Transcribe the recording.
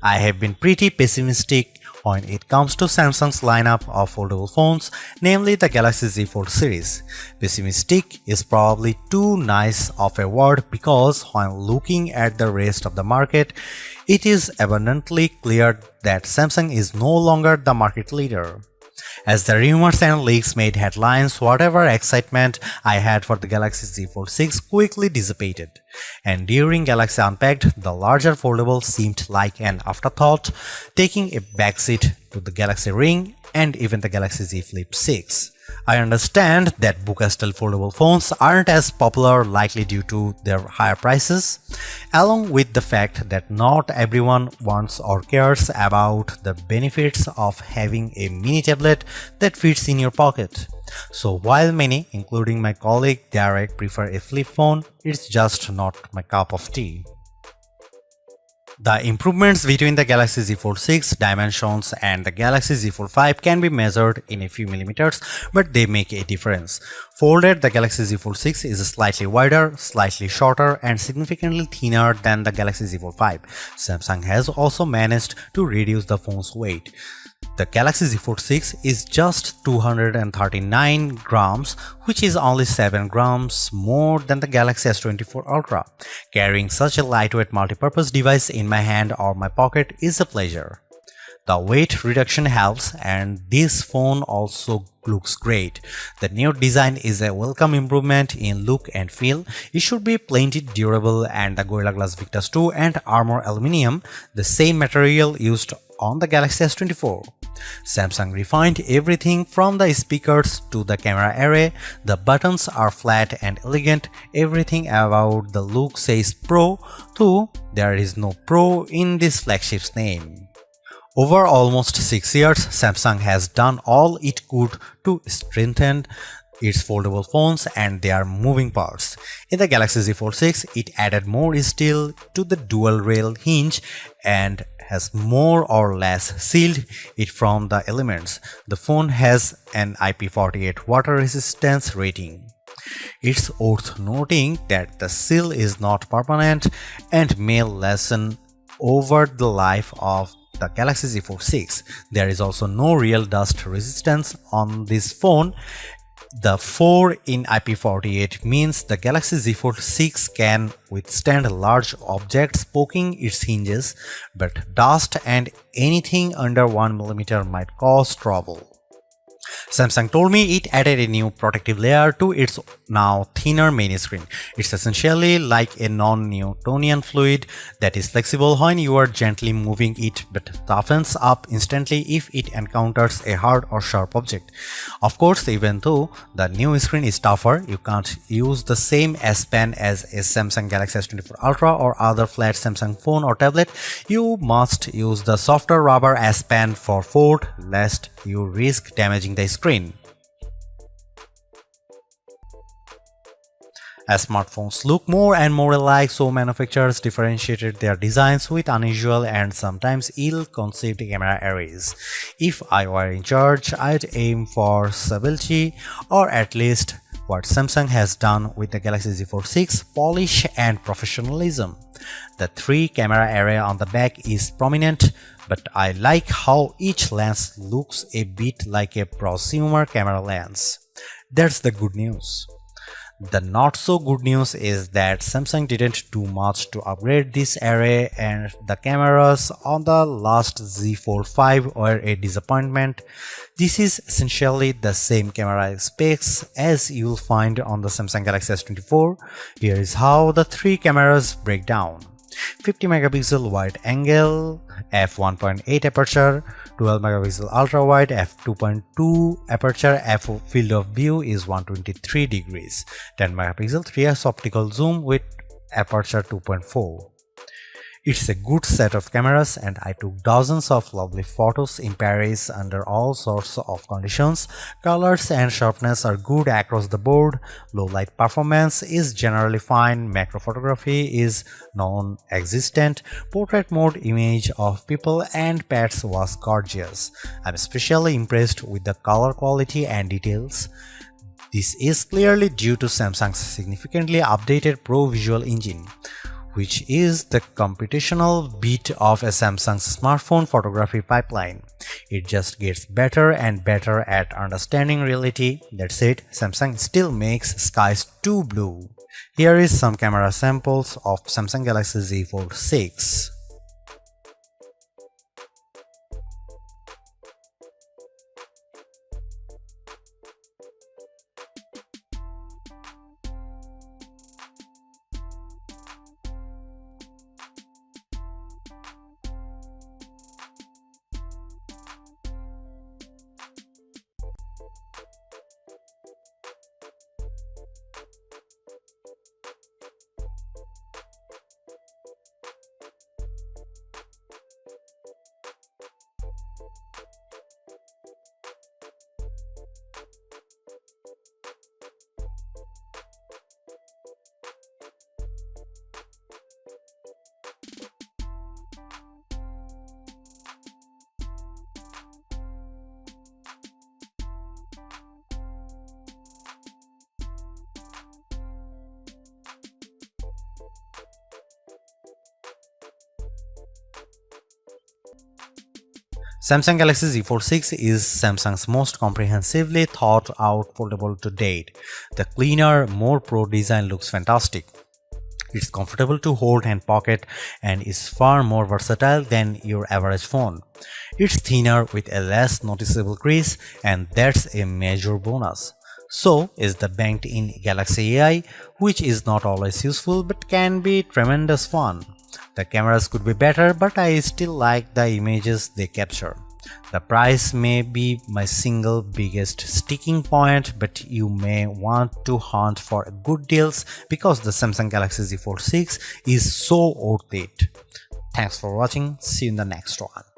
I have been pretty pessimistic when it comes to Samsung's lineup of foldable phones, namely the Galaxy Z Fold series. Pessimistic is probably too nice of a word because when looking at the rest of the market, it is abundantly clear that Samsung is no longer the market leader. As the rumors and leaks made headlines, whatever excitement I had for the Galaxy Z Fold 6 quickly dissipated. And during Galaxy Unpacked, the larger foldable seemed like an afterthought, taking a backseat to the Galaxy Ring and even the Galaxy Z Flip 6. I understand that Buca-style foldable phones aren't as popular, likely due to their higher prices, along with the fact that not everyone wants or cares about the benefits of having a mini tablet that fits in your pocket. So while many, including my colleague Derek, prefer a flip phone, it's just not my cup of tea. The improvements between the Galaxy Z Fold 6 dimensions and the Galaxy Z Fold 5 can be measured in a few millimeters, but they make a difference. Folded, the Galaxy Z Fold 6 is slightly wider, slightly shorter, and significantly thinner than the Galaxy Z Fold 5. Samsung has also managed to reduce the phone's weight. The Galaxy Z Fold 6 is just 239 grams, which is only 7 grams more than the Galaxy S24 Ultra. Carrying such a lightweight multi-purpose device in my hand or my pocket is a pleasure. The weight reduction helps, and this phone also looks great. The new design is a welcome improvement in look and feel. It should be plenty durable, and the Gorilla Glass Victus 2 and Armor Aluminium, the same material used on the Galaxy S24. Samsung refined everything from the speakers to the camera array. The buttons are flat and elegant. Everything about the look says Pro, though there is no Pro in this flagship's name. Over almost 6 years, Samsung has done all it could to strengthen its foldable phones and their moving parts. In the Galaxy Z Fold 6, it added more steel to the dual rail hinge and has more or less sealed it from the elements. The phone has an IP48 water resistance rating. It's worth noting that the seal is not permanent and may lessen over the life of the Galaxy Z Fold 6. There is also no real dust resistance on this phone. The 4 in IP48 means the Galaxy Z Fold 6 can withstand large objects poking its hinges, but dust and anything under 1 mm might cause trouble. Samsung told me it added a new protective layer to its now thinner main screen. It's essentially like a non-Newtonian fluid that is flexible when you are gently moving it but toughens up instantly if it encounters a hard or sharp object. Of course, even though the new screen is tougher, you can't use the same S Pen as a Samsung Galaxy S24 Ultra or other flat Samsung phone or tablet. You must use the softer rubber S Pen for fold, lest you risk damaging the screen. As smartphones look more and more alike, so manufacturers differentiated their designs with unusual and sometimes ill-conceived camera arrays. If I were in charge, I'd aim for stability, or at least what Samsung has done with the Galaxy Z Fold 6, polish and professionalism. The 3 camera array on the back is prominent, but I like how each lens looks a bit like a prosumer camera lens. That's the good news. The not so good news is that Samsung didn't do much to upgrade this array, and the cameras on the last Z Fold 5 were a disappointment. This is essentially the same camera specs as you'll find on the Samsung Galaxy S24. Here is how the 3 cameras break down. 50 megapixel wide angle, f1.8 aperture, 12 megapixel ultra wide, f2.2 aperture, f field of view is 123 degrees, 10 megapixel 3x optical zoom with aperture 2.4. It's a good set of cameras, and I took dozens of lovely photos in Paris under all sorts of conditions. Colors and sharpness are good across the board. Low light performance is generally fine. Macro photography is non-existent. Portrait mode image of people and pets was gorgeous. I'm especially impressed with the color quality and details. This is clearly due to Samsung's significantly updated Pro Visual engine, which is the computational bit of a Samsung's smartphone photography pipeline. It just gets better and better at understanding reality. That's it, Samsung still makes skies too blue. Here is some camera samples of Samsung Galaxy Z Fold 6. Samsung Galaxy Z Fold 6 is Samsung's most comprehensively thought out foldable to date. The cleaner, more pro design looks fantastic. It's comfortable to hold and pocket and is far more versatile than your average phone. It's thinner with a less noticeable crease, and that's a major bonus. So is the banked-in Galaxy AI, which is not always useful but can be tremendous fun. The cameras could be better, but I still like the images they capture. The price may be my single biggest sticking point, but you may want to hunt for good deals because the Samsung Galaxy Z Fold 6 is so worth it. Thanks for watching. See you in the next one.